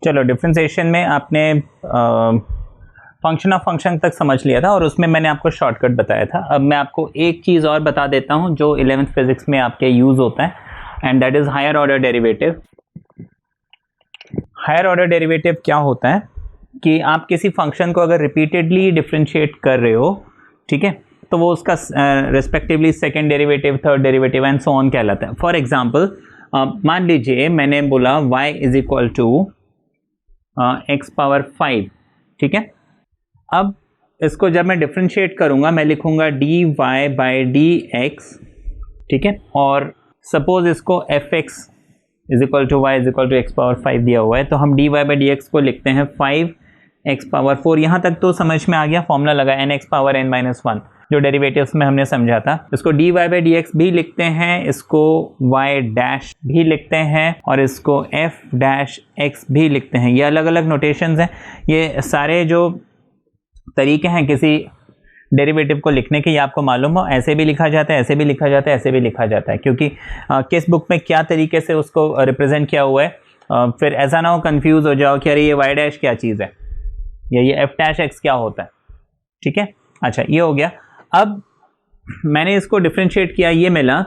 चलो डिफरेंशिएशन में आपने फंक्शन ऑफ फंक्शन तक समझ लिया था और उसमें मैंने आपको शॉर्टकट बताया था। अब मैं आपको एक चीज़ और बता देता हूँ जो 11th फिजिक्स में आपके यूज़ होता है, and that is higher order derivative. Higher order derivative क्या होता है कि आप किसी फंक्शन को अगर रिपीटेडली डिफरेंशिएट कर रहे हो, ठीक है, तो वो उसका respectively second derivative, third derivative and so on कहलाता है। फॉर एग्जाम्पल मान लीजिए मैंने बोला y is equal to x power 5, ठीक है। अब इसको जब मैं डिफरेंशिएट करूंगा मैं लिखूंगा dy बाई डी एक्स, ठीक है, और सपोज इसको f x is equal to y is equal to x power 5 दिया हुआ है, तो हम dy बाई डी एक्स को लिखते हैं 5x पावर 4। यहाँ तक तो समझ में आ गया, फॉर्मूला लगा nx पावर n माइनस 1 जो डेरिवेटिव्स में हमने समझा था। इसको dy बाई डी एक्स भी लिखते हैं, इसको y डैश भी लिखते हैं और इसको f डैश x भी लिखते हैं। ये अलग अलग नोटेशंस हैं। ये सारे जो तरीके हैं किसी डेरिवेटिव को लिखने के, ये आपको मालूम हो, ऐसे भी लिखा जाता है, ऐसे भी लिखा जाता है, ऐसे भी लिखा जाता है, क्योंकि किस बुक में क्या तरीके से उसको रिप्रेजेंट किया हुआ है, फिर ऐसा ना हो कंफ्यूज हो जाओ कि अरे ये y डैश क्या चीज़ है या ये f डैश x क्या होता है, ठीक है। अच्छा, ये हो गया। अब मैंने इसको डिफरेंशिएट किया, ये मिला,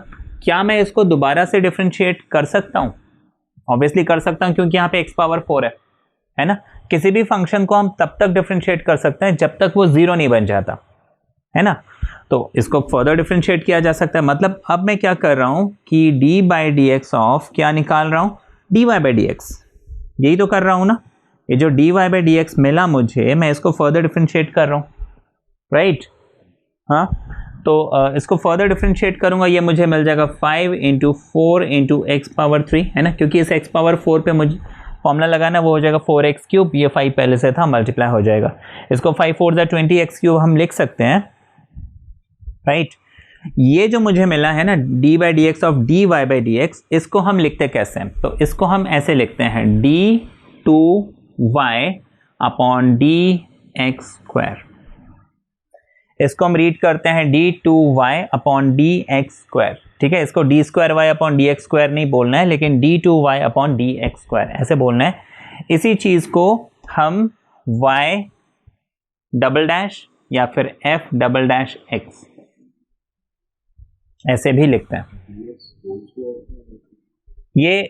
क्या मैं इसको दोबारा से डिफरेंशिएट कर सकता हूँ? ऑब्वियसली कर सकता हूँ, क्योंकि यहाँ पे x पावर 4 है ना। किसी भी फंक्शन को हम तब तक डिफरेंशिएट कर सकते हैं जब तक वो जीरो नहीं बन जाता, है ना। तो इसको फर्दर डिफरेंशिएट किया जा सकता है। मतलब अब मैं क्या कर रहा हूँ कि d by d x of क्या निकाल रहा हूँ, d y by d x, यही तो कर रहा हूँ ना। ये जो d y by d x मिला मुझे, मैं इसको फर्दर डिफरेंशिएट कर रहा हूँ, राइट। हाँ, तो इसको फर्दर डिफरेंशिएट करूंगा, ये मुझे मिल जाएगा 5 इंटू 4 इंटू एक्स पावर 3, है ना, क्योंकि इस एक्स पावर 4 पे मुझे फॉर्मूला लगाना, वो हो जाएगा 4x क्यूब, ये 5 पहले से था, मल्टीप्लाई हो जाएगा। इसको 5 4 ज़ा 20x क्यूब हम लिख सकते हैं, राइट। ये जो मुझे मिला है ना d by d x of d y by d x, इसको हम लिखते कैसे हैं? तो इसको हम ऐसे लिखते हैं d2y upon d x square. इसको हम रीड करते हैं d2y upon d x square, ठीक है। इसको d square y upon d x square नहीं बोलना है, लेकिन d2y upon d x square ऐसे बोलना है। इसी चीज़ को हम y डबल डैश या फिर f डबल डैश x ऐसे भी लिखते हैं। ये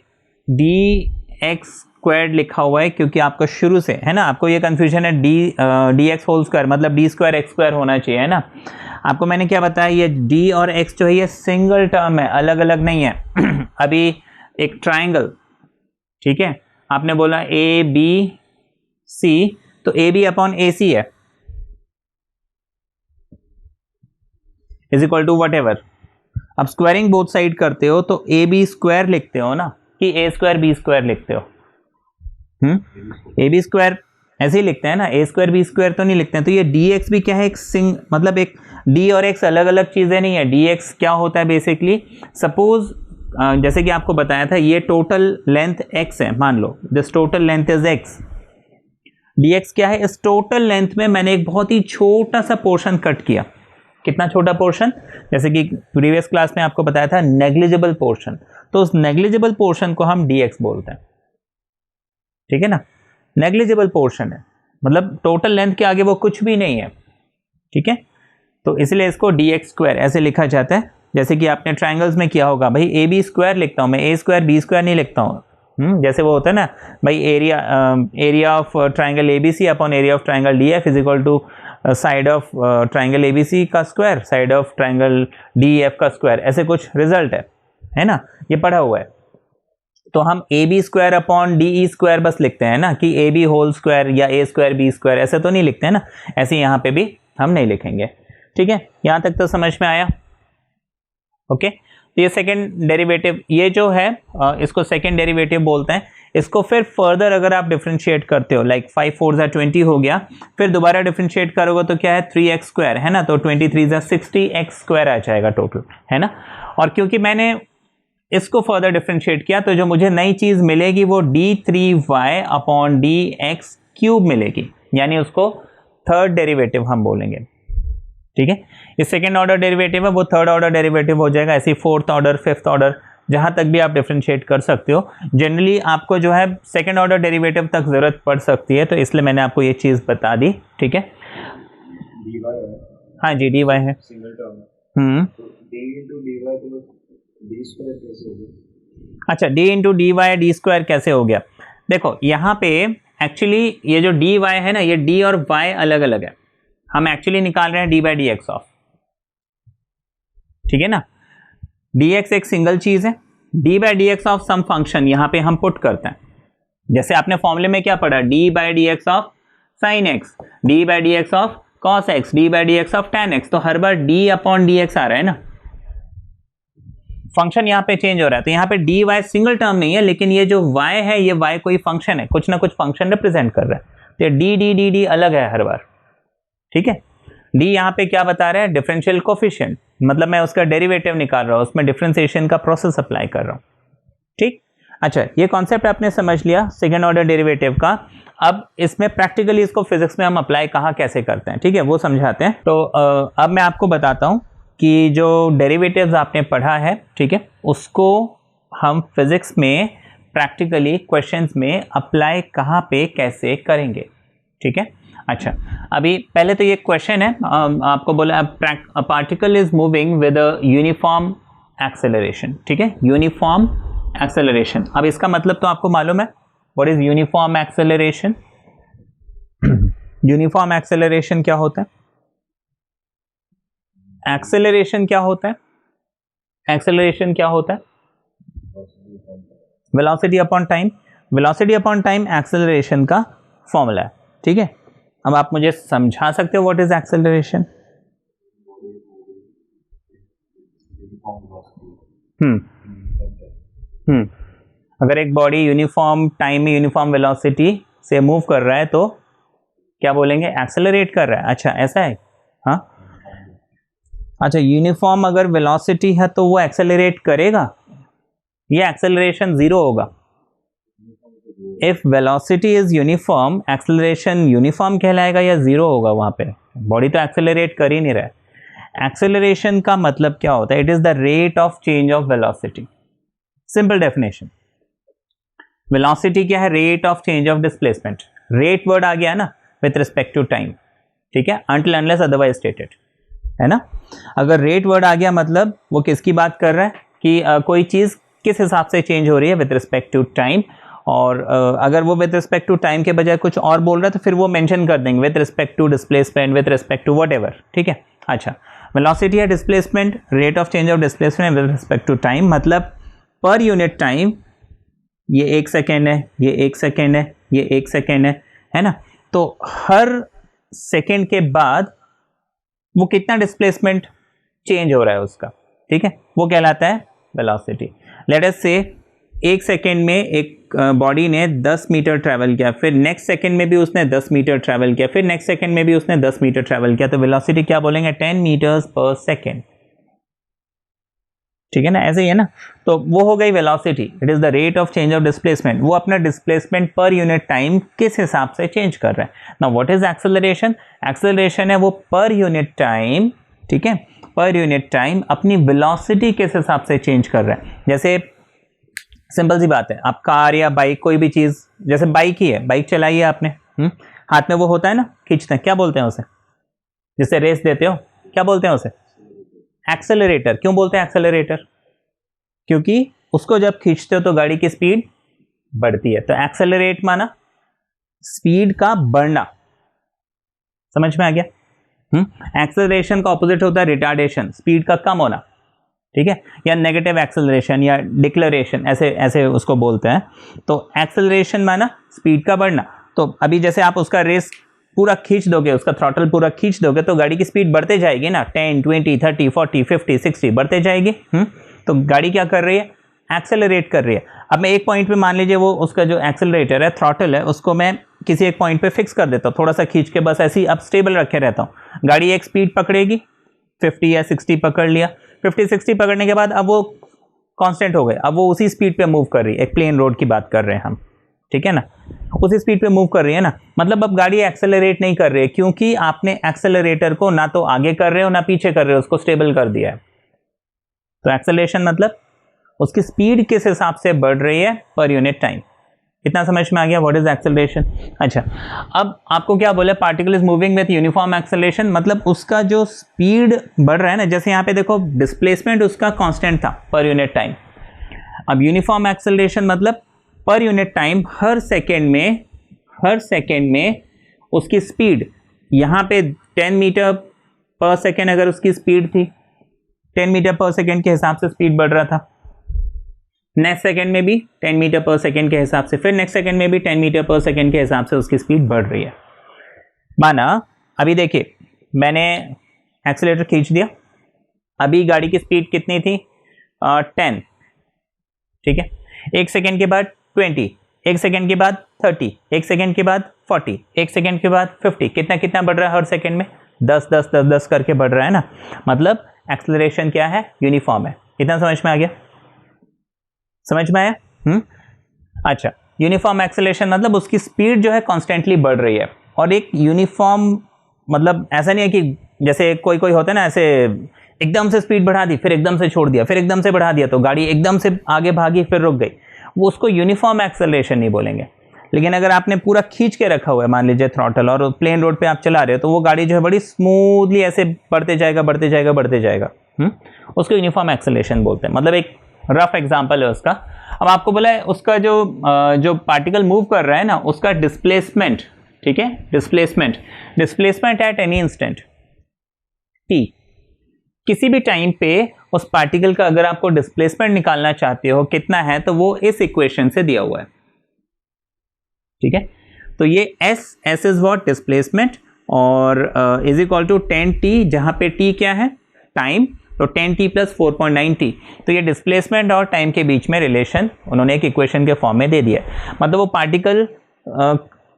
डी एक्स स्क्वायर्ड लिखा हुआ है क्योंकि आपको शुरू से, है ना, आपको ये कंफ्यूजन है डी एक्स होल स्क्वायर मतलब डी स्क्वायर एक्स स्क्वायर होना चाहिए, है ना। आपको मैंने क्या बताया, ये डी और एक्स जो है ये सिंगल टर्म है, अलग अलग नहीं है। अभी एक ट्राइंगल, ठीक है, आपने बोला ए बी सी, तो A B upon A C है is equal to whatever. अब स्क्वायरिंग बोथ साइड करते हो तो ए बी स्क्वायर लिखते हो ना, कि ए स्क्वायर बी स्क्वायर लिखते हो। ए बी स्क्वायर ऐसे ही लिखते हैं ना, ए स्क्वायर बी स्क्वायर तो नहीं लिखते हैं। तो ये डी एक्स भी क्या है, एक मतलब एक डी और एक्स अलग अलग चीजें नहीं है। डी एक्स क्या होता है बेसिकली, सपोज जैसे कि आपको बताया था, ये टोटल लेंथ एक्स है, मान लो this total length is X. D X क्या है, इस टोटल लेंथ में मैंने एक बहुत ही छोटा सा पोर्शन कट किया। कितना छोटा पोर्शन, जैसे कि प्रीवियस क्लास में आपको बताया था नेग्लिजिबल पोर्शन, तो उस नेग्लिजिबल पोर्शन को हम dx बोलते हैं, ठीक है ना। नेग्लिजिबल पोर्शन है मतलब टोटल लेंथ के आगे वो कुछ भी नहीं है, ठीक है। तो इसलिए इसको dx स्क्वायर ऐसे लिखा जाता है। जैसे कि आपने ट्राइंगल्स में किया होगा, भाई ए बी स्क्वायर लिखता हूँ मैं, ए स्क्वायर बी स्क्वायर नहीं लिखता हूँ। जैसे वो होता है ना भाई, area of triangle A B C upon area of triangle D F is equal to side of triangle ABC का square, side of triangle D F का स्क्वायर, ऐसे कुछ रिजल्ट है ना, ये पढ़ा हुआ है। तो हम A B square upon D E square बस लिखते हैं ना, कि ए बी होल स्क्वायर या ए स्क्वायर बी स्क्वायर, ऐसे तो नहीं लिखते हैं ना। ऐसे यहाँ पे भी हम नहीं लिखेंगे, ठीक है। यहाँ तक तो समझ में आया, ओके। तो ये सेकेंड डेरिवेटिव, ये जो है इसको सेकेंड डेरिवेटिव बोलते हैं। इसको फिर फर्दर अगर आप डिफरेंशिएट करते हो, लाइक 5 4 ज़ा 20 हो गया, फिर दोबारा डिफरेंशिएट करोगे तो क्या है 3x स्क्वायर, है ना, तो 23 ज़ा 60x स्क्वायर आ जाएगा टोटल, है ना। और क्योंकि मैंने इसको फर्दर डिफरेंशिएट किया, तो जो मुझे नई चीज़ मिलेगी वो d3y upon d x cube मिलेगी, यानी उसको थर्ड डेरिवेटिव हम बोलेंगे, ठीक है। ये सेकेंड ऑर्डर डेरिवेटिव है, वो थर्ड ऑर्डर डेरिवेटिव हो जाएगा। ऐसे फोर्थ ऑर्डर, फिफ्थ ऑर्डर जहाँ तक भी आप डिफ्रेंशिएट कर सकते हो। जनरली आपको जो है सेकेंड ऑर्डर डेरिवेटिव तक ज़रूरत पड़ सकती है, तो इसलिए मैंने आपको ये चीज़ बता दी, ठीक है। हाँ जी, dy है सिंगल टर्म। अच्छा, d into d y d square कैसे हो गया? देखो यहाँ पे एक्चुअली ये जो dy है ना, ये d और y अलग अलग है, हम एक्चुअली निकाल रहे हैं d by d x of, ठीक है ना। dx एक सिंगल चीज है, d by d x of some function यहाँ पे हम पुट करते हैं। जैसे आपने फॉर्मूले में क्या पढ़ा, d by d x of sine x, d by d x of cos x, d by d x of tan x, तो हर बार d अपॉन डी एक्स आ रहा है ना, फंक्शन यहाँ पे चेंज हो रहा है। तो यहाँ पे डी वाई सिंगल टर्म नहीं है, लेकिन ये जो y है ये y कोई फंक्शन है, कुछ ना कुछ फंक्शन रिप्रेजेंट कर रहा है, तो डी डी डी डी अलग है हर बार, ठीक है। d यहाँ पे क्या बता रहा है, डिफरेंशियल कोफिशिएंट, मतलब मैं उसका डेरिवेटिव निकाल रहा हूँ, उसमें डिफरेंशिएशन का प्रोसेस अप्लाई कर रहा हूँ, ठीक। अच्छा, ये कॉन्सेप्ट आपने समझ लिया सेकेंड ऑर्डर डेरिवेटिव का। अब इसमें प्रैक्टिकली इसको फिजिक्स में हम अप्लाई कहाँ कैसे करते हैं, ठीक है, वो समझाते हैं। तो अब मैं आपको बताता हूँ कि जो डेरिवेटिव्स आपने पढ़ा है, ठीक है, उसको हम फिजिक्स में प्रैक्टिकली क्वेश्चंस में अप्लाई कहाँ पे कैसे करेंगे, ठीक है। अच्छा, अभी पहले तो ये क्वेश्चन है, आपको बोला a particle is moving with a uniform acceleration, ठीक है, यूनिफॉर्म एक्सेलरेशन। अब इसका मतलब तो आपको मालूम है, what is uniform acceleration? Uniform acceleration क्या होता है? एक्सेलरेशन क्या होता है? एक्सेलरेशन क्या होता है? Velocity upon time. Velocity upon time acceleration का फॉर्मूला है, ठीक है। अब आप मुझे समझा सकते हो व्हाट इज एक्सेलरेशन? अगर एक बॉडी यूनिफॉर्म टाइम में यूनिफॉर्म वेलोसिटी से मूव कर रहा है तो क्या बोलेंगे? एक्सेलरेट कर रहा है। अच्छा, ऐसा है, हाँ। अच्छा, यूनिफॉर्म अगर वेलोसिटी है तो वो एक्सेलरेट करेगा, ये एक्सेलरेशन जीरो होगा। If velocity is uniform, acceleration uniform कहलाएगा या जीरो होगा? वहां पे बॉडी तो एक्सेलरेट कर ही नहीं रहा है। एक्सेलरेशन का मतलब क्या होता है? It is the rate of change of velocity, simple definition. Velocity क्या है? Rate of change of displacement. Rate word आ गया ना विथ रिस्पेक्ट टू टाइम, ठीक है, अनटिल अनलेस अदरवाइज स्टेटेड, है ना। अगर रेट वर्ड आ गया मतलब वो किसकी बात कर रहा है कि कोई चीज किस हिसाब से चेंज हो रही है विथ रिस्पेक्ट टू टाइम, और अगर वो विथ रिस्पेक्ट टू टाइम के बजाय कुछ और बोल रहा है तो फिर वो मेंशन कर देंगे with respect to displacement, with respect to whatever, ठीक है। अच्छा, वेलोसिटी है displacement, rate of change of displacement with respect to time, मतलब पर यूनिट टाइम ये 1 सेकेंड है, ये 1 सेकेंड है, ये 1 सेकेंड है ना। तो हर सेकेंड के बाद वो कितना डिस्प्लेसमेंट चेंज हो रहा है उसका, ठीक है, वो कहलाता है वेलोसिटी। लेट अस से 1 सेकेंड में एक बॉडी ने 10 मीटर ट्रैवल किया, फिर नेक्स्ट सेकेंड में भी उसने 10 मीटर ट्रैवल किया, फिर नेक्स्ट सेकेंड में भी उसने 10 मीटर ट्रैवल किया, तो वेलोसिटी क्या बोलेंगे? 10 मीटर्स पर सेकेंड, ठीक है ना, ऐसे ही है ना। तो वो हो गई velocity, it is the rate of change of displacement. वो अपना डिस्प्लेसमेंट पर यूनिट टाइम किस हिसाब से चेंज कर रहा है। Now what is acceleration? Acceleration है वो पर यूनिट टाइम, ठीक है, पर यूनिट टाइम अपनी वेलोसिटी किस हिसाब से चेंज कर रहा है। जैसे सिंपल सी बात है, आप कार या बाइक कोई भी चीज, जैसे बाइक ही है, बाइक चलाई है आपने, हाथ में वो होता है ना, खींचते हैं, क्या बोलते हैं उसे? जिससे रेस देते हो, क्या बोलते हैं उसे? एक्सेलरेटर। क्यों बोलते हैं एक्सेलरेटर? क्योंकि उसको जब खींचते हो तो गाड़ी की स्पीड बढ़ती है, तो एक्सेलरेट माना स्पीड का बढ़ना, समझ में आ गया? एक्सेलरेशन का ऑपोजिट होता है रिटार्डेशन, स्पीड का कम होना, ठीक है, या नेगेटिव एक्सेलरेशन या डिक्लेरेशन, ऐसे ऐसे उसको बोलते हैं। तो एक्सेलरेशन माना स्पीड का बढ़ना। तो अभी जैसे आप उसका रेस पूरा खींच दोगे, उसका थ्रॉटल पूरा खींच दोगे तो गाड़ी की स्पीड बढ़ते जाएगी ना, 10, 20, 30, 40, 50, 60 बढ़ते जाएगी। तो गाड़ी क्या कर रही है? एक्सेलरेट कर रही है। अब मैं एक पॉइंट पे मान लीजिए वो उसका जो एक्सेलरेटर है, थ्रॉटल है, उसको मैं किसी एक पॉइंट पे फिक्स कर देता हूँ, थोड़ा सा खींच के बस ऐसे ही अब स्टेबल रखे रहता हूँ। गाड़ी एक स्पीड पकड़ेगी, 50 या 60 पकड़ लिया, 50, 60 पकड़ने के बाद अब वो कांस्टेंट हो गए, अब वो उसी स्पीड पे मूव कर रही है। एक प्लेन रोड की बात कर रहे हैं हम, ठीक है ना, उसी स्पीड पे मूव कर रही है ना। मतलब अब गाड़ी एक्सेलरेट नहीं कर रही है, क्योंकि आपने एक्सेलरेटर को ना तो आगे कर रहे हो ना पीछे कर रहे हो, उसको स्टेबल कर दिया है। तो एक्सेलरेशन मतलब उसकी स्पीड किस हिसाब से बढ़ रही है पर यूनिट टाइम। इतना समझ में आ गया व्हाट इज एक्सेलरेशन। अच्छा, अब आपको क्या बोला, particle is moving with uniform acceleration, मतलब उसका जो स्पीड बढ़ रहा है ना, जैसे यहाँ पे देखो डिस्प्लेसमेंट उसका कांस्टेंट था पर यूनिट टाइम। अब यूनिफॉर्म एक्सेलरेशन मतलब पर यूनिट टाइम हर सेकेंड में उसकी स्पीड, यहाँ पे 10 मीटर पर सेकेंड अगर उसकी स्पीड थी, 10 मीटर पर सेकेंड के हिसाब से स्पीड बढ़ रहा था, नेक्स्ट सेकेंड में भी 10 मीटर पर सेकेंड के हिसाब से, फिर नेक्स्ट सेकेंड में भी 10 मीटर पर सेकेंड के हिसाब से उसकी स्पीड बढ़ रही है। माना अभी देखिए मैंने एक्सीलरेटर खींच दिया, अभी गाड़ी की स्पीड कितनी थी 10, ठीक है, एक सेकेंड के बाद 20, एक सेकेंड के बाद 30, एक सेकेंड के बाद 40, एक सेकेंड के बाद 50, कितना कितना बढ़ रहा है हर सेकेंड में, 10 10 10 10 करके बढ़ रहा है ना, मतलब एक्सेलरेशन क्या है, यूनिफॉर्म है। इतना समझ में आ गया, समझ में आया। अच्छा, यूनिफॉर्म एक्सेलरेशन मतलब उसकी स्पीड जो है कॉन्स्टेंटली बढ़ रही है, और एक यूनिफॉर्म मतलब ऐसा नहीं है कि जैसे कोई कोई होता है ना, ऐसे एकदम से स्पीड बढ़ा दी फिर एकदम से छोड़ दिया फिर एकदम से बढ़ा दिया तो गाड़ी एकदम से आगे भागी फिर रुक गई, वो उसको यूनिफॉर्म एक्सेलरेशन नहीं बोलेंगे। लेकिन अगर आपने पूरा खींच के रखा हुआ है मान लीजिए थ्रॉटल, और प्लेन रोड पे आप चला रहे हो, तो वो गाड़ी जो है बड़ी स्मूथली ऐसे बढ़ते जाएगा, उसको यूनिफॉर्म एक्सेलरेशन बोलते हैं। मतलब एक रफ एग्जांपल है उसका। अब आपको बोला है उसका जो पार्टिकल मूव कर रहा है ना, उसका डिस्प्लेसमेंट, ठीक है, displacement at any instant T, किसी भी टाइम पे उस पार्टिकल का अगर आपको डिस्प्लेसमेंट निकालना चाहते हो कितना है, तो वो इस इक्वेशन से दिया हुआ है, ठीक है। तो ये एस इज व्हाट, डिस्प्लेसमेंट, और इज इक्वल टू 10t, जहां पे t क्या है, टाइम, तो 10t प्लस 4.9t, तो ये डिस्प्लेसमेंट और टाइम के बीच में रिलेशन उन्होंने एक इक्वेशन के फॉर्म में दे दिया। मतलब वो पार्टिकल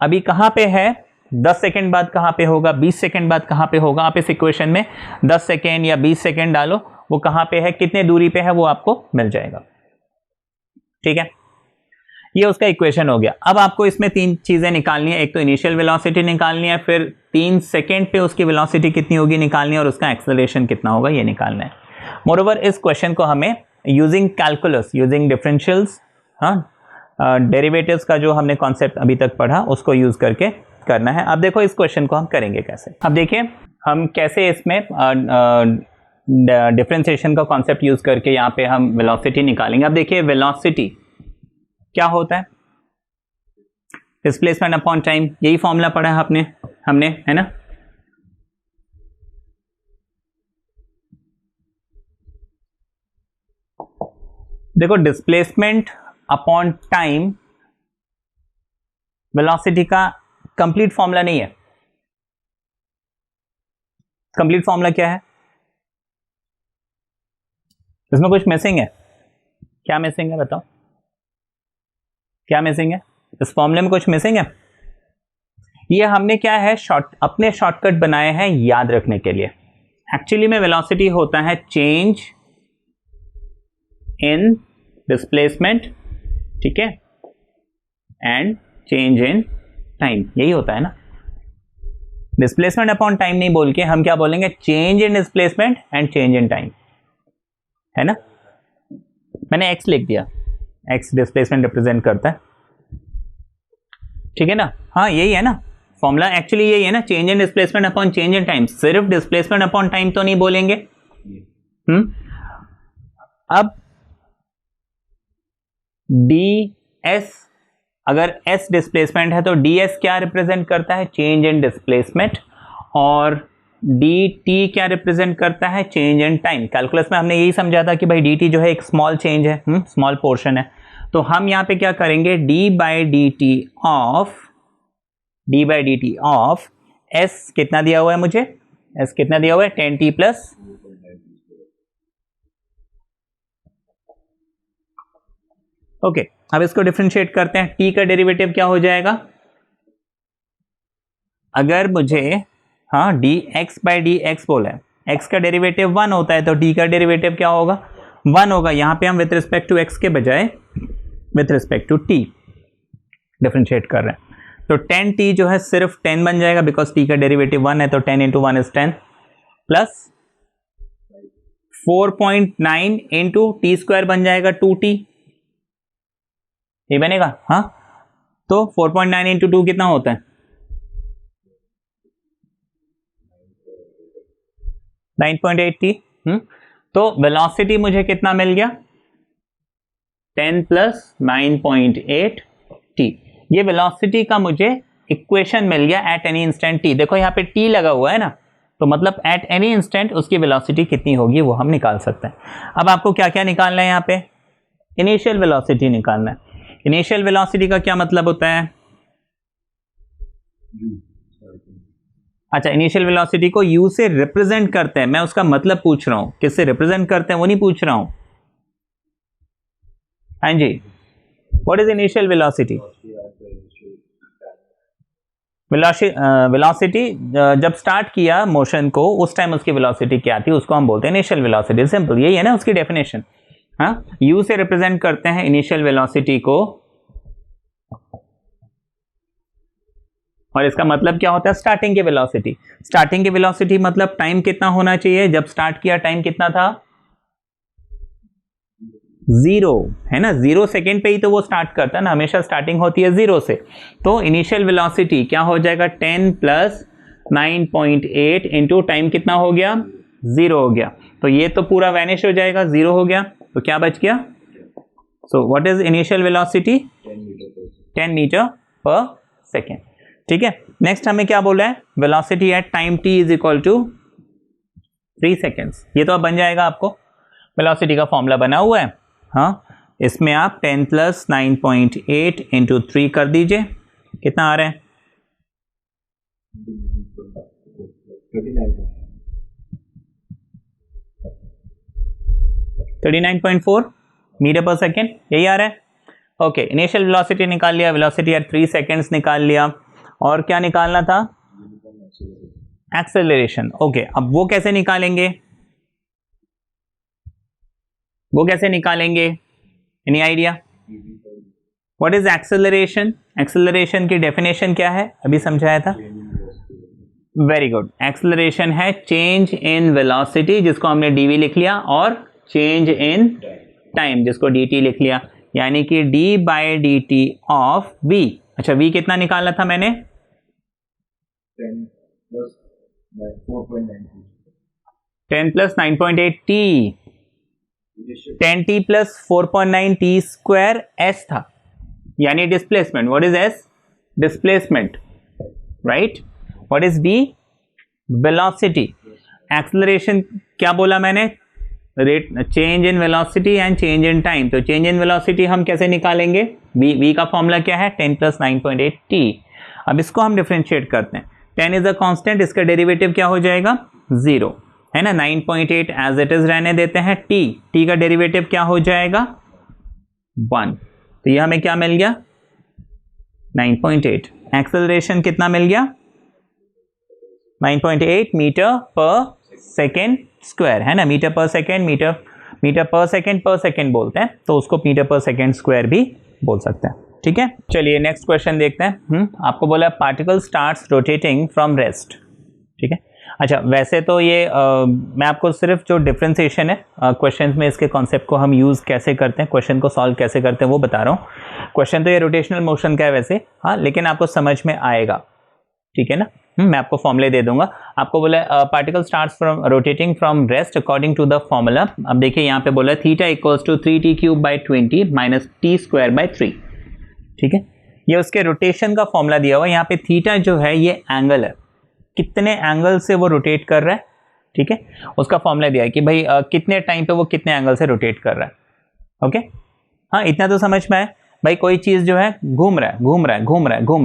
अभी कहाँ पे है, 10 सेकेंड बाद कहाँ पे होगा, 20 सेकेंड बाद कहाँ पे होगा, आप इस इक्वेशन में 10 सेकेंड या 20 सेकेंड डालो, वो कहाँ पे है, कितने दूरी पे है, वो आपको मिल जाएगा, ठीक है। ये उसका इक्वेशन हो गया। अब आपको इसमें 3 चीजें निकालनी है, एक तो इनिशियल वेलोसिटी निकालनी है, फिर 3 सेकेंड पे उसकी वेलोसिटी कितनी होगी निकालनी है, और उसका एक्सेलरेशन कितना होगा ये निकालना है। मोरओवर इस क्वेश्चन को हमें using calculus, using differentials, derivatives का जो हमने कॉन्सेप्ट अभी तक पढ़ा उसको यूज करके करना है। अब देखो इस क्वेश्चन को हम करेंगे कैसे। अब देखिए हम कैसे इसमें डिफरेंशिएशन का कॉन्सेप्ट यूज करके यहाँ पे हम वेलोसिटी निकालेंगे। अब देखिए वेलोसिटी क्या होता है, डिस्प्लेसमेंट अपॉन टाइम, यही फॉर्मूला पढ़ा है हमने, है ना। देखो डिस्प्लेसमेंट अपॉन टाइम वेलोसिटी का कंप्लीट फॉर्मूला नहीं है। कंप्लीट फॉर्मूला क्या है, इसमें कुछ मिसिंग है, क्या मिसिंग है बताओ, क्या मिसिंग है इस फॉर्मूले में, कुछ मिसिंग है। ये हमने क्या है अपने शॉर्टकट बनाए हैं याद रखने के लिए। एक्चुअली में वेलोसिटी होता है चेंज इन डिस्प्लेसमेंट, ठीक है, एंड चेंज इन टाइम, यही होता है ना। डिस्प्लेसमेंट अपॉन टाइम नहीं बोल के हम क्या बोलेंगे, change in displacement and change in time, है ना। मैंने x लिख दिया, x डिस्प्लेसमेंट रिप्रेजेंट करता है, ठीक है ना। हाँ यही है ना फॉर्मूला, एक्चुअली यही है ना, change in displacement upon change in time. सिर्फ डिस्प्लेसमेंट अपॉन टाइम तो नहीं बोलेंगे। अब ds, अगर s डिस्प्लेसमेंट है तो ds क्या रिप्रेजेंट करता है, चेंज इन डिस्प्लेसमेंट, और dt क्या रिप्रेजेंट करता है, चेंज इन टाइम। कैलकुलस में हमने यही समझा था कि भाई dt जो है एक स्मॉल चेंज है, स्मॉल पोर्शन है। तो हम यहां पे क्या करेंगे, d by D T of s कितना दिया हुआ है मुझे, s कितना दिया हुआ है 10t प्लस, ओके। अब इसको डिफरेंशिएट करते हैं, t का डेरिवेटिव क्या हो जाएगा, अगर मुझे dx बाई डी एक्स बोला है, x का डेरिवेटिव 1 होता है, तो t का डेरिवेटिव क्या होगा, 1 होगा। यहां पे हम विथ रिस्पेक्ट टू x के बजाय with respect to t differentiate कर रहे हैं, तो 10t जो है सिर्फ 10 बन जाएगा, बिकॉज t का डेरिवेटिव 1 है, तो 10 into 1 is 10, plus 4.9 into T square बन जाएगा 2t, ये बनेगा। हाँ, तो 4.9 इंटू 2 कितना होता है? 9.8t। तो वेलोसिटी मुझे कितना मिल गया? 10 प्लस 9.8t। ये वेलोसिटी का मुझे इक्वेशन मिल गया एट एनी इंस्टेंट t। देखो यहाँ पे t लगा हुआ है ना, तो मतलब एट एनी इंस्टेंट उसकी वेलोसिटी कितनी होगी वो हम निकाल सकते हैं। अब आपको क्या क्या निकालना है? यहाँ पे इनिशियल वेलोसिटी निकालना है। इनिशियल वेलोसिटी का क्या मतलब होता है? अच्छा, इनिशियल वेलोसिटी को u से रिप्रेजेंट करते हैं, मैं उसका मतलब पूछ रहा हूं, किससे रिप्रेजेंट करते हैं वो नहीं पूछ रहा हूं। हाँ जी, what is initial velocity? Velocity जब स्टार्ट किया मोशन को उस टाइम उसकी वेलोसिटी क्या थी, उसको हम बोलते हैं इनिशियल वेलोसिटी। सिंपल, यही है ना उसकी डेफिनेशन। हाँ, u से रिप्रेजेंट करते हैं इनिशियल वेलोसिटी को, और इसका मतलब क्या होता है? स्टार्टिंग की वेलोसिटी। स्टार्टिंग की वेलोसिटी मतलब टाइम कितना होना चाहिए? जब स्टार्ट किया टाइम कितना था? 0, है ना। 0 सेकेंड पे ही तो वो स्टार्ट करता है ना, हमेशा स्टार्टिंग होती है 0 से। तो इनिशियल वेलोसिटी क्या हो जाएगा? 10 प्लस 9.8 इंटू टाइम कितना हो गया? 0 हो गया। तो ये तो पूरा वैनिश हो जाएगा, 0 हो गया, तो क्या बच गया? So what is initial velocity? 10 metre per second. ठीक है, नेक्स्ट हमें क्या बोला है? Velocity at time t is equal to 3 seconds. ये तो अब बन जाएगा, आपको वेलोसिटी का फॉर्मूला बना हुआ है। हाँ, इसमें आप 10 प्लस 9.8 इंटू 3 कर दीजिए, कितना आ रहा है? 39.4 मीटर पर सेकेंड, यही आ रहा है। ओके, इनिशियल वेलोसिटी निकाल लिया, वेलोसिटी एट 3 सेकेंड्स निकाल लिया, और क्या निकालना था? एक्सेलरेशन। ओके, अब वो कैसे निकालेंगे? वो कैसे निकालेंगे? Any idea? What is acceleration? Acceleration की डेफिनेशन क्या है? अभी समझाया था। वेरी गुड, एक्सेलरेशन है चेंज इन वेलोसिटी, जिसको हमने dv लिख लिया, और चेंज इन टाइम, जिसको dt लिख लिया, यानी कि d by dt of v। अच्छा, v कितना निकालना था मैंने? 10 plus 9.8t, 10t plus 4.9 t square s था, यानी displacement. What is s? Displacement, right. What is v? Velocity. Acceleration क्या बोला मैंने? Rate, change in velocity and change in time. तो चेंज इन वेलोसिटी हम कैसे निकालेंगे? v का फॉर्मूला क्या है? 10 प्लस 9.8t। अब इसको हम डिफरेंशिएट करते हैं। 10 इज अ कांस्टेंट, इसका डेरिवेटिव क्या हो जाएगा? 0, है ना। 9.8 एज इट इज रहने देते हैं। t का डेरिवेटिव क्या हो जाएगा? 1। तो ये हमें क्या मिल गया? 9.8। एक्सेलरेशन कितना मिल गया? 9.8 मीटर पर सेकेंड स्क्वायर, है ना। Metre per second, metre per second बोलते हैं, तो उसको मीटर पर सेकेंड स्क्वायर भी बोल सकते हैं। ठीक है, चलिए नेक्स्ट क्वेश्चन देखते हैं। आपको बोला particle starts rotating from rest. ठीक है, अच्छा, वैसे तो ये मैं आपको सिर्फ जो डिफ्रेंसिएशन है क्वेश्चन में, इसके कॉन्सेप्ट को हम यूज़ कैसे करते हैं, क्वेश्चन को सॉल्व कैसे करते हैं वो बता रहा हूँ। क्वेश्चन तो ये रोटेशनल मोशन का है वैसे, हाँ, लेकिन आपको समझ में आएगा। ठीक है ना। मैं आपको फॉर्मूले दे दूंगा। आपको बोला particle starts from rotating from rest according to the formula. अब देखिए यहाँ पे बोला theta equals to 3t cube by 20 minus T square by 3। ठीक है, ये उसके रोटेशन का फॉर्मूला दिया हुआ है। यहाँ पे थीटा जो है ये एंगल है, कितने एंगल से वो रोटेट कर रहा है। ठीक है, उसका फॉर्मूला दिया है कि भाई कितने टाइम पे वो कितने एंगल से रोटेट कर रहा है। ओके, हाँ, इतना तो समझ में आए। भाई कोई चीज़ जो है घूम रहा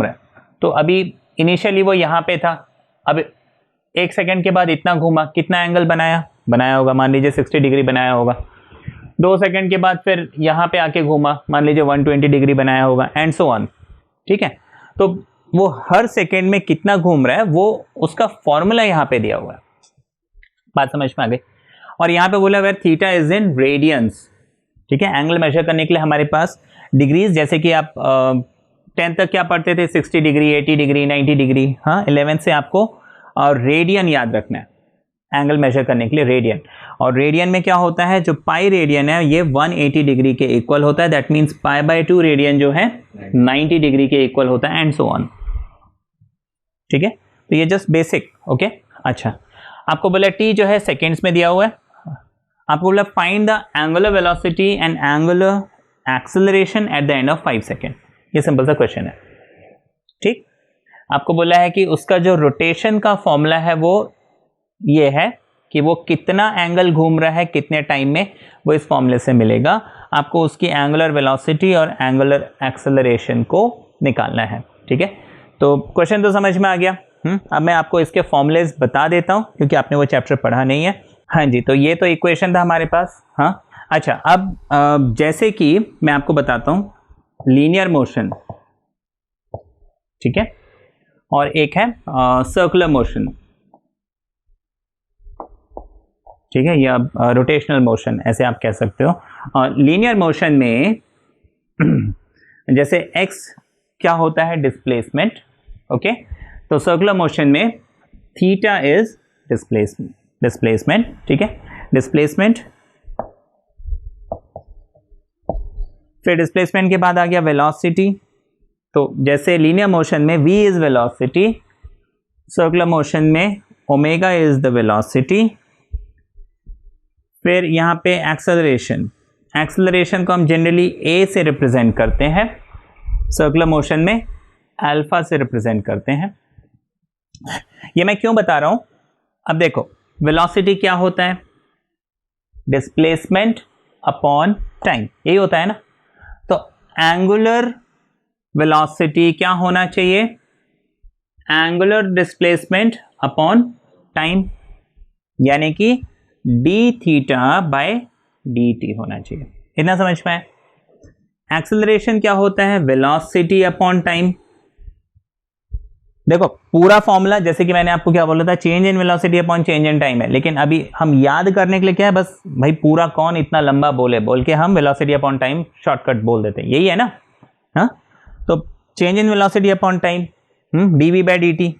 है, तो अभी इनिशियली वो यहाँ पे था, अब 1 सेकेंड के बाद इतना घूमा, कितना एंगल बनाया होगा? मान लीजिए 60 डिग्री बनाया होगा। 2 सेकेंड के बाद फिर यहाँ पे आके घूमा, मान लीजिए 120 डिग्री बनाया होगा, एंड सो ऑन। ठीक है, तो वो हर सेकेंड में कितना घूम रहा है वो उसका फॉर्मूला यहाँ पे दिया हुआ है। बात समझ में आ गई। और यहाँ पे बोला where theta is in radians. ठीक है, एंगल मेजर करने के लिए हमारे पास डिग्रीज, जैसे कि आप 10 तक क्या पढ़ते थे? 60 डिग्री, 80 डिग्री, 90 डिग्री। हाँ, 11 से आपको और रेडियन याद रखना एंगल मेजर करने के लिए रेडियन, और रेडियन में क्या होता है, जो पाई रेडियन है ये 180 डिग्री के इक्वल होता है, that means pi by 2 radian जो है 90 डिग्री के इक्वल होता है, एंड सो ऑन। ठीक है, तो ये जस्ट बेसिक। ओके, अच्छा आपको बोला टी जो है सेकेंड्स में दिया हुआ है, आपको बोला find the angular velocity and angular acceleration at the end of 5 second. ये सिंपल सा क्वेश्चन है। ठीक, आपको बोला है कि उसका जो रोटेशन का फॉर्मूला है वो ये है कि वो कितना एंगल घूम रहा है कितने टाइम में, वो इस फॉर्मूले से मिलेगा। आपको उसकी एंगुलर वेलोसिटी और एंगुलर एक्सेलरेशन को निकालना है। ठीक है, तो क्वेश्चन तो समझ में आ गया। अब मैं आपको इसके फॉर्मूलेज बता देता हूँ क्योंकि आपने वो चैप्टर पढ़ा नहीं है। हाँ जी, तो ये तो इक्वेशन था हमारे पास। हाँ अच्छा, अब जैसे कि मैं आपको बताता हूँ लीनियर मोशन, ठीक है, और एक है सर्कुलर मोशन, ठीक है, या रोटेशनल मोशन ऐसे आप कह सकते हो। लीनियर मोशन में जैसे x क्या होता है, डिस्प्लेसमेंट। ओके, तो सर्कुलर मोशन में थीटा इज डिस्प्लेसमेंट। ठीक है, डिस्प्लेसमेंट, फिर डिस्प्लेसमेंट के बाद आ गया वेलोसिटी। तो जैसे लीनियर मोशन में v is velocity, circular motion में ओमेगा इज द वेलोसिटी। फिर यहाँ पे एक्सेलरेशन, एक्सेलरेशन को हम जनरली a से रिप्रेजेंट करते हैं, सर्कुलर मोशन में अल्फा से रिप्रेजेंट करते हैं। ये मैं क्यों बता रहा हूं, अब देखो वेलोसिटी क्या होता है, डिस्प्लेसमेंट अपॉन टाइम, यही होता है ना। तो एंगुलर वेलोसिटी क्या होना चाहिए, एंगुलर डिस्प्लेसमेंट अपॉन टाइम, यानी कि D theta by D T होना चाहिए। इतना समझ में आया। एक्सेलरेशन क्या होता है, वेलोसिटी अपॉन टाइम। देखो पूरा फॉर्मूला जैसे कि मैंने आपको क्या बोला था, change in velocity upon change in time है, लेकिन अभी हम याद करने के लिए क्या है, बस भाई पूरा कौन इतना लंबा बोल के हम वेलोसिटी अपॉन टाइम शॉर्टकट बोल देते हैं, यही है ना। हाँ, तो change in velocity upon time dv by dt,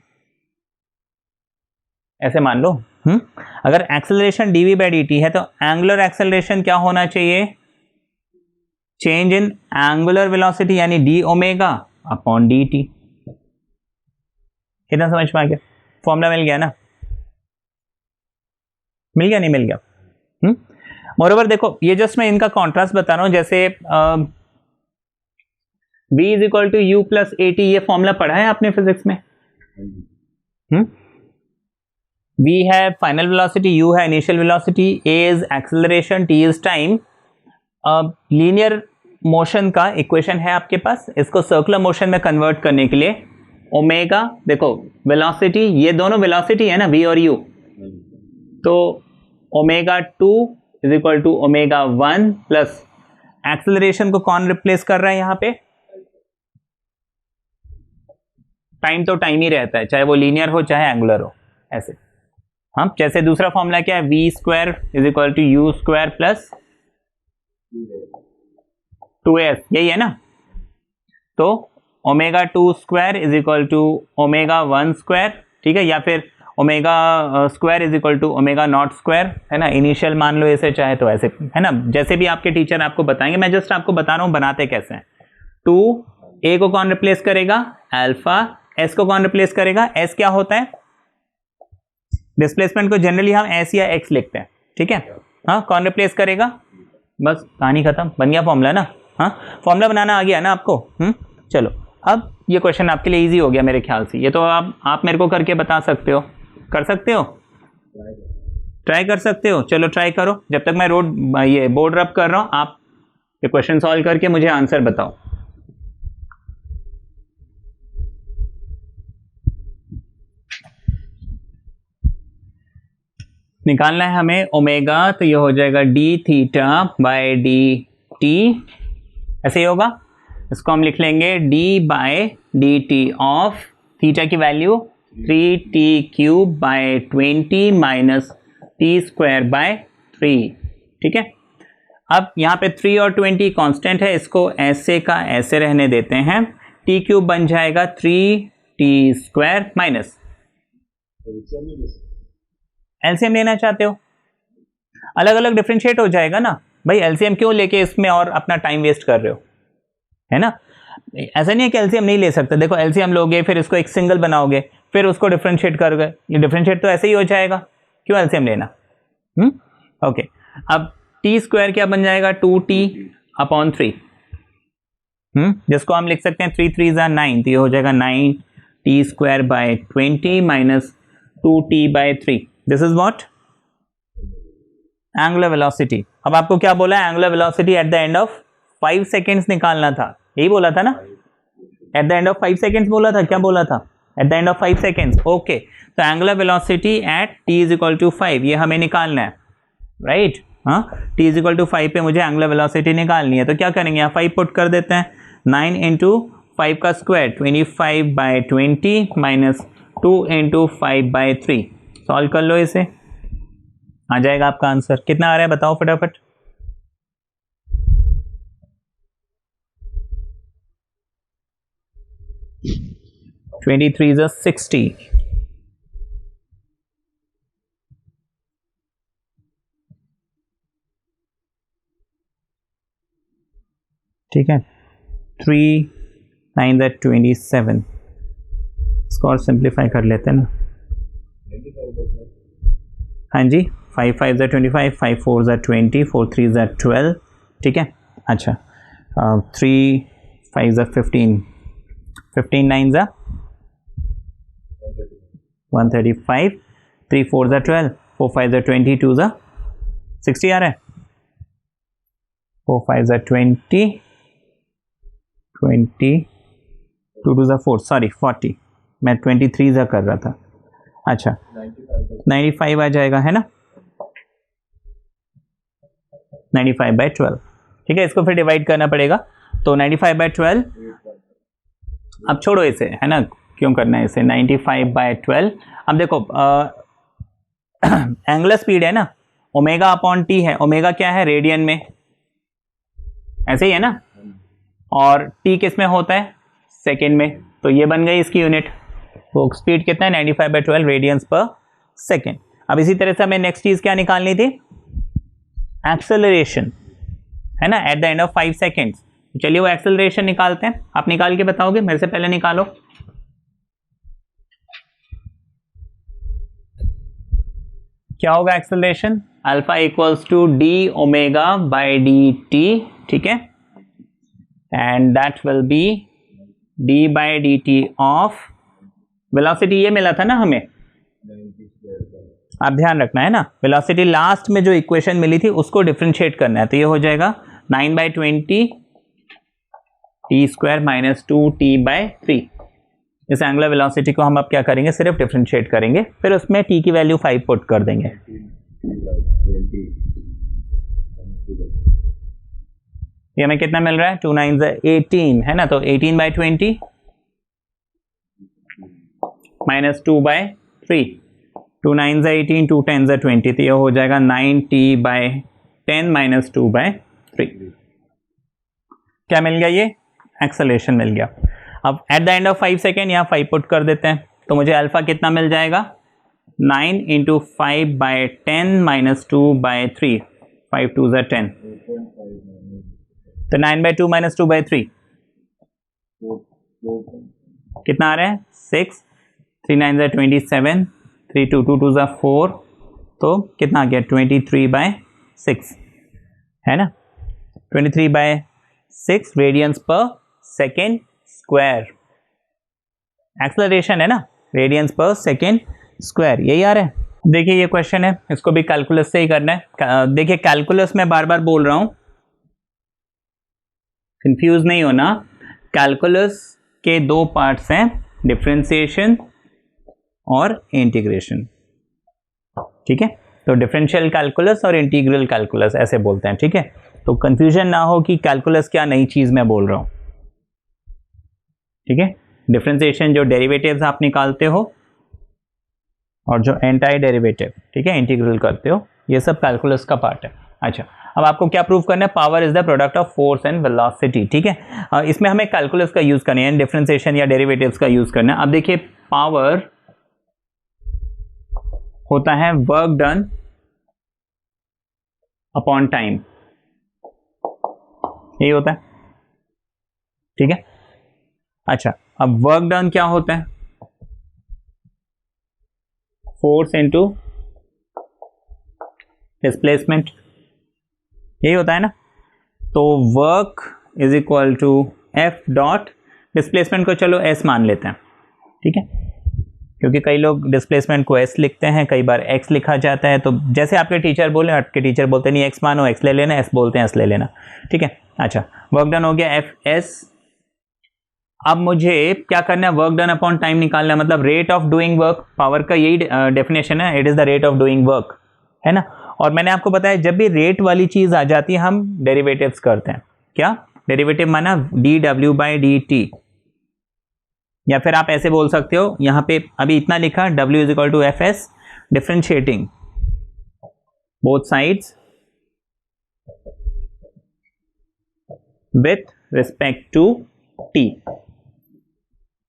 ऐसे मान लो। अगर एक्सेलरेशन dv बाय dt है तो एंगुलर एक्सेलरेशन क्या होना चाहिए, चेंज इन एंगुलर वेलोसिटी यानी डी ओमेगा अपॉन dt। इतना समझ में आ गया, फॉर्मूला मिल गया ना, मिल गया नहीं मिल गया। मोरओवर देखो ये जस्ट मैं इनका कॉन्ट्रास्ट बता रहा हूं, जैसे v is equal to u plus a t, ये फॉर्मूला पढ़ा है आपने फिजिक्स में। v है फाइनल वेलोसिटी, u है initial velocity, a is acceleration, t is time. Linear motion का इक्वेशन है आपके पास, इसको सर्कुलर मोशन में कन्वर्ट करने के लिए ओमेगा, देखो वेलोसिटी, ये दोनों वेलोसिटी है ना v और u, तो omega 2 is equal to omega 1 plus acceleration को कौन रिप्लेस कर रहा है यहाँ पे, टाइम तो टाइम ही रहता है, चाहे वो लीनियर हो चाहे एंगुलर हो, ऐसे। हाँ, जैसे दूसरा फॉर्मूला क्या है, v square is equal to u square plus 2s, यही है ना। तो omega 2 square is equal to omega 1 square, ठीक है, या फिर omega square is equal to omega naught square, है ना। इनिशियल मान लो ऐसे, चाहे तो ऐसे, है ना, जैसे भी आपके टीचर आपको बताएंगे, मैं जस्ट आपको बता रहा हूं बनाते कैसे हैं। 2a को कौन रिप्लेस करेगा, अल्फा, s को कौन रिप्लेस करेगा, s क्या होता है, डिस्प्लेसमेंट को जनरली हम s या x लिखते हैं, ठीक है। हाँ, कौन रिप्लेस करेगा, बस कहानी खत्म, बन गया फॉर्मूला ना। हाँ, फॉर्मूला बनाना आ गया ना आपको। चलो अब ये क्वेश्चन आपके लिए इजी हो गया मेरे ख्याल से, ये तो आप मेरे को करके बता सकते हो, कर सकते हो, ट्राई कर सकते हो। चलो ट्राई करो, जब तक मैं ये बोर्ड रब कर रहा हूं, आप ये क्वेश्चन सॉल्व करके मुझे आंसर बताओ। निकालना है हमें ओमेगा, तो ये हो जाएगा D theta by D T, ऐसे ही होगा। इसको हम लिख लेंगे D by D T of theta की value 3t cube by 20 minus T square by 3, ठीक है। अब यहाँ पे 3 और 20 कांस्टेंट है, इसको ऐसे का ऐसे रहने देते हैं, टी क्यूब बन जाएगा 3t स्क्वायर माइनस एलसीएम लेना चाहते हो, अलग अलग डिफरेंशिएट हो जाएगा ना भाई, एलसीएम क्यों लेके इसमें और अपना टाइम वेस्ट कर रहे हो, है ना। ऐसा नहीं है कि एलसीएम नहीं ले सकते, देखो एलसीएम लोगे फिर इसको एक सिंगल बनाओगे फिर उसको डिफरेंशिएट करोगे, ये डिफरेंशिएट तो ऐसे ही हो जाएगा, क्यों एलसीएम लेना। ओके, अब टी स्क्वायर क्या बन जाएगा, 2t/3, जिसको हम लिख सकते हैं 3 3 9, तो ये हो जाएगा 9t²/20 minus 2t/3, this is what angular velocity. अब आपको क्या बोला है, angular velocity at the end of 5 seconds निकालना था, यही बोला था ना, at the end of 5 seconds बोला था, क्या बोला था, at the end of 5 seconds. Okay, तो एंगुलर वेलोसिटी एट t = 5 ये हमें निकालना है, राइट। हाँ, t = 5 पे मुझे एंगुलर वेलोसिटी निकालनी है, तो क्या करेंगे, यहाँ 5 पुट कर देते हैं, 9 × 5 का स्क्वायर 25/20 माइनस 2 × 5/3, सॉल्व कर लो इसे, आ जाएगा आपका आंसर। कितना आ रहा है बताओ फटाफट, ट्वेंटी 3 = 60, ठीक है, 3 9 = 27, इसको और सिंप्लीफाई कर लेते हैं ना, हाँ जी, 5 5 = 25, 5 4 = 20, 4 3 = 12, ठीक है। अच्छा, 3 5 = 15, 15 9 = 135, 3 4 = 12, 4 5 = 20, 2 = 60 आ रहा है, 4 5 = 20, 2 2 = 4, सॉरी 40, मैं 23 कर रहा था। अच्छा, 95 आ जाएगा, है ना, 95/12, ठीक है। इसको फिर डिवाइड करना पड़ेगा, तो 95/12, अब छोड़ो इसे, है ना, क्यों करना है इसे, 95/12। अब देखो एंगुलर स्पीड है ना, ω/t है, ओमेगा क्या है, रेडियन में, ऐसे ही है ना, और t किस में होता है, सेकेंड में, तो ये बन गई इसकी यूनिट, वो स्पीड कितना है, 95/12 रेडियंस पर सेकेंड। अब इसी तरह से हमें नेक्स्ट चीज क्या निकालनी थी, एक्सेलरेशन, है ना, at the end of 5 seconds. चलिए वो एक्सेलरेशन निकालते हैं, आप निकाल के बताओगे, मेरे से पहले निकालो। क्या होगा एक्सेलरेशन, अल्फा = dω/dt, ठीक है, and that will be d/dt of velocity, ये मिला था ना हमें, आप ध्यान रखना है ना, वेलोसिटी लास्ट में जो इक्वेशन मिली थी उसको डिफरेंशिएट करना है, तो ये हो जाएगा 9/20 t² माइनस 2t/3। इस एंगुलर वेलोसिटी को हम अब क्या करेंगे, सिर्फ डिफरेंशिएट करेंगे, फिर उसमें t की वैल्यू 5 पुट कर देंगे। ये हमें कितना मिल रहा है, 2 9 = 18, है ना, तो 18/20 माइनस 2/3, 2 9 = 18, 2 10 = 20, तो ये हो जाएगा 9t/10 माइनस 2/3। क्या मिल गया, ये एक्सेलरेशन मिल गया। अब at the end of 5 second यहाँ 5 पुट कर देते हैं, तो मुझे अल्फा कितना मिल जाएगा, 9 × 5/10 माइनस 2/3, 5 2 = 10, तो 9/2 माइनस 2/3 कितना आ रहा है, 6, 3 9 = 27, 3 2 2 2 = 4, तो कितना आ गया, 23/6, है ना, 23/6 रेडियंस पर सेकेंड स्क्वायर, एक्सेलरेशन है ना, रेडियंस पर सेकेंड स्क्वायर, यही आ रहा है। देखिए ये क्वेश्चन है, इसको भी कैलकुलस से ही करना है। देखिए कैलकुलस में बार बार बोल रहा हूं, कंफ्यूज नहीं होना, कैलकुलस के 2 पार्ट्स हैं, डिफरेंशिएशन और इंटीग्रेशन, ठीक है, तो डिफरेंशियल कैलकुलस और इंटीग्रल कैलकुलस ऐसे बोलते हैं, ठीक है, तो कंफ्यूजन ना हो कि कैलकुलस क्या नई चीज मैं बोल रहा हूं, ठीक है। डिफरेंशिएशन जो डेरिवेटिव्स आप निकालते हो और जो एंटाई डेरिवेटिव, ठीक है, इंटीग्रल करते हो, ये सब कैलकुलस का पार्ट है। अच्छा, अब आपको क्या प्रूव करना है, power is the product of force and velocity, ठीक है, इसमें हमें कैलकुलस का यूज करना है, डिफरेंशिएशन या डेरिवेटिव्स का यूज करना है। अब देखिए पावर होता है वर्क डन अपॉन टाइम, यही होता है, ठीक है। अच्छा, अब वर्क डन क्या होता है? फोर्स इनटू डिस्प्लेसमेंट, यही होता है ना। तो work is equal to f dot, displacement को चलो एस मान लेते हैं, ठीक है, क्योंकि कई लोग डिस्प्लेसमेंट को एस लिखते हैं, कई बार एक्स लिखा जाता है। तो जैसे आपके टीचर बोले, आपके टीचर बोलते नहीं एक्स मानो, एक्स ले लेना, एस बोलते हैं एस ले लेना, ठीक है। अच्छा, वर्क डन हो गया एफ एस। अब मुझे क्या करना है? वर्क डन अपॉन टाइम निकालना है, मतलब rate of doing work. Power का यही डेफिनेशन है, it is the rate of doing work, है ना। और मैंने आपको बताया जब भी रेट वाली चीज आ जाती है हम डेरिवेटिव्स करते हैं। क्या डेरिवेटिव माना? D W by D T, या फिर आप ऐसे बोल सकते हो, यहां पे अभी इतना लिखा W is equal to f s, differentiating both sides with respect to T,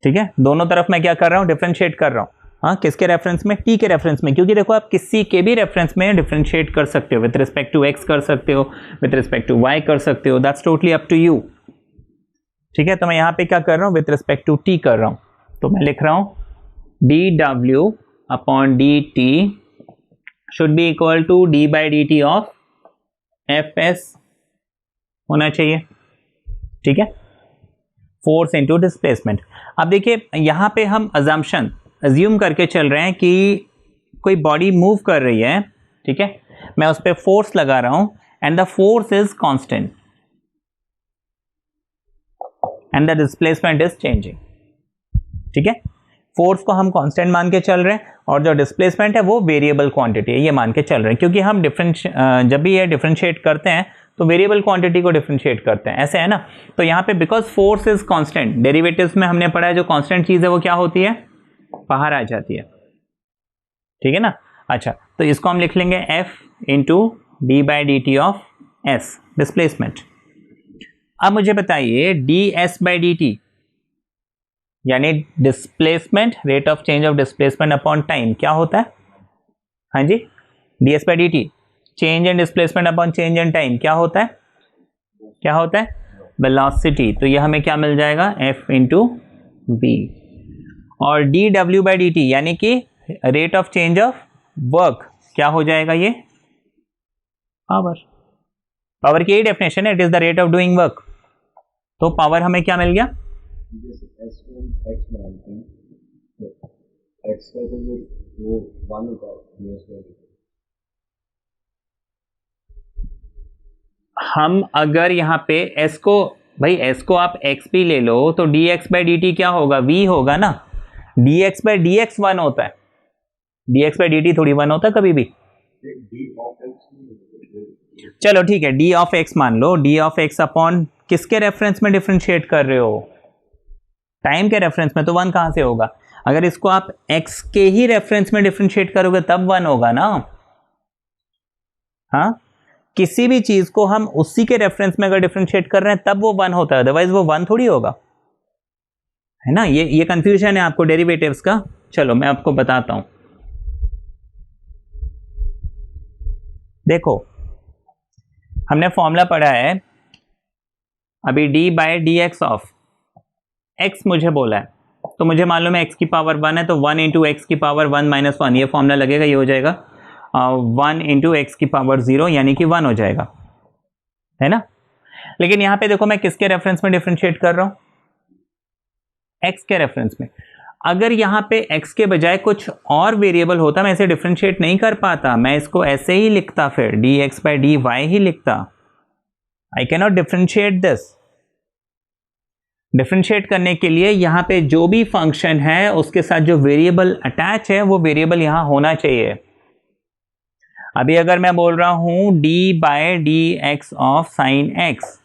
ठीक है। दोनों तरफ मैं क्या कर रहा हूं? डिफरेंशिएट कर रहा हूं। हाँ, किसके रेफरेंस में? T के रेफरेंस में, क्योंकि देखो आप किसी के भी रेफरेंस में डिफरेंशिएट कर सकते हो, विथ रिस्पेक्ट टू X कर सकते हो, विथ रिस्पेक्ट टू Y कर सकते हो, that's totally up to you, ठीक है। तो मैं यहां पे क्या कर रहा हूं? विथ रिस्पेक्ट टू T कर रहा हूं, तो मैं लिख रहा हूं डी डब्ल्यू upon d t should be equal to d by D T of f s होना चाहिए, ठीक है, फोर्स इनटू डिस्प्लेसमेंट। अब देखिए यहां पे हम अज्यूम करके चल रहे हैं कि कोई बॉडी मूव कर रही है, ठीक है, मैं उस पर फोर्स लगा रहा हूं and the force is constant and the displacement is changing, ठीक है। फोर्स को हम कांस्टेंट मान के चल रहे हैं और जो डिस्प्लेसमेंट है वो वेरिएबल क्वांटिटी है, ये मान के चल रहे हैं, क्योंकि हम जब भी ये डिफरेंशिएट करते हैं तो वेरिएबल क्वांटिटी को डिफरेंशिएट करते हैं, ऐसे है ना। तो यहाँ पे because force is constant, derivatives में हमने पढ़ा है जो कांस्टेंट चीज है वो क्या होती है? बाहर आ जाती है, ठीक है ना। अच्छा, तो इसको हम लिख लेंगे F into D by D T of S, displacement. अब मुझे बताइए D S by D T यानी displacement, rate of change of displacement upon time क्या होता है? हाँ जी, D S by D T, change in displacement upon change in time क्या होता है? क्या होता है? वेलोसिटी। तो ये हमें क्या मिल जाएगा? F into B. और D W by D T यानी कि rate of change of work क्या हो जाएगा? ये पावर। पावर की यही डेफिनेशन है, it is the rate of doing work. तो पावर हमें क्या मिल गया? हम अगर यहाँ पे s को, भाई s को आप x भी ले लो तो dx बाई dt क्या होगा? v होगा ना। dx बाई dx 1 होता है, dx बाई dt थोड़ी 1 होता है कभी भी। चलो ठीक है, d ऑफ x मान लो, d ऑफ x अपॉन किसके रेफरेंस में डिफरेंशिएट कर रहे हो? टाइम के रेफरेंस में, तो 1 कहां से होगा? अगर इसको आप x के ही रेफरेंस में डिफरेंशिएट करोगे तब 1 होगा ना। हाँ, किसी भी चीज को हम उसी के रेफरेंस में अगर डिफरेंशिएट कर रहे हैं तब वो 1 होता है, अदरवाइज वो 1 थोड़ी होगा, है ना। ये कंफ्यूजन है आपको डेरिवेटिव्स का। चलो मैं आपको बताता हूं, देखो हमने फॉर्मूला पढ़ा है अभी, d by d x of x मुझे बोला है, तो मुझे मालूम है x की पावर 1 है, तो 1 इंटू एक्स की पावर 1 माइनस 1, ये फॉर्मूला लगेगा, ये हो जाएगा 1 इंटू एक्स की पावर 0 यानी कि 1 हो जाएगा, है ना। लेकिन यहां पे देखो मैं किसके रेफरेंस में डिफरेंशिएट कर रहा हूं? x के रेफरेंस में। अगर यहां पे x के बजाय कुछ और वेरिएबल होता, मैं इसे डिफरेंशिएट नहीं कर पाता, मैं इसको ऐसे ही लिखता, फिर dx बाई dy ही लिखता। I can not differentiate this. Differentiate करने के लिए यहां पे जो भी फंक्शन है उसके साथ जो वेरिएबल अटैच है वो वेरिएबल यहां होना चाहिए। अभी अगर मैं बोल रहा हूं d by d x of sine x,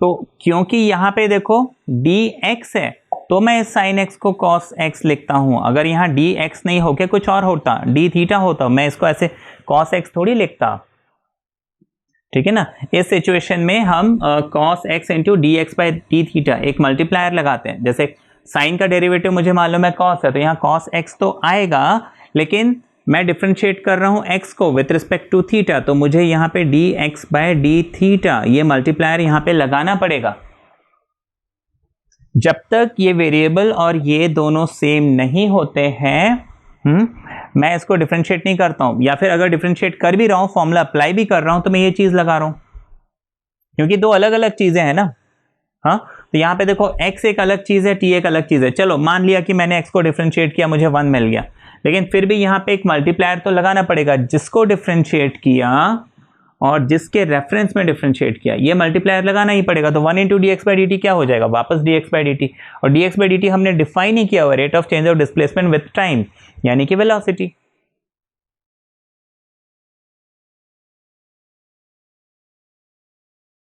तो क्योंकि यहां पे देखो dx है तो मैं साइन एक्स को cos x लिखता हूं। अगर यहां dx नहीं होके कुछ और होता, d थीटा होता, मैं इसको ऐसे cos x थोड़ी लिखता, ठीक है ना। इस सिचुएशन में हम cos x into D X by D theta एक मल्टीप्लायर लगाते हैं, जैसे साइन का डेरिवेटिव मुझे मालूम है कॉस है, तो यहाँ कॉस एक्स तो आएगा, लेकिन मैं डिफ्रेंशिएट कर रहा हूँ x को विथ रिस्पेक्ट टू थीटा, तो मुझे यहाँ पे dx बाय डी थीटा ये मल्टीप्लायर यहाँ पे लगाना पड़ेगा। जब तक ये वेरिएबल और ये दोनों सेम नहीं होते हैं मैं इसको डिफ्रेंशिएट नहीं करता हूँ, या फिर अगर डिफ्रेंशिएट कर भी रहा हूँ, फॉर्मूला अप्लाई भी कर रहा हूँ, तो मैं ये चीज लगा रहा हूँ, क्योंकि दो अलग अलग चीजें हैं ना। हाँ, तो यहाँ पे देखो x एक अलग चीज है, t एक अलग चीज है। चलो मान लिया कि मैंने x को डिफ्रेंशिएट किया, मुझे 1 मिल गया, लेकिन फिर भी यहाँ पे एक मल्टीप्लायर तो लगाना पड़ेगा, जिसको डिफ्रेंशिएट किया और जिसके रेफरेंस में डिफ्रेंशिएट किया, ये मल्टीप्लायर लगाना ही पड़ेगा। तो 1 into D X by D T क्या हो जाएगा, वापस D X by D T, और D X by D T हमने डिफाइन ही किया हुआ rate of change of displacement with time, यानी कि वेलोसिटी।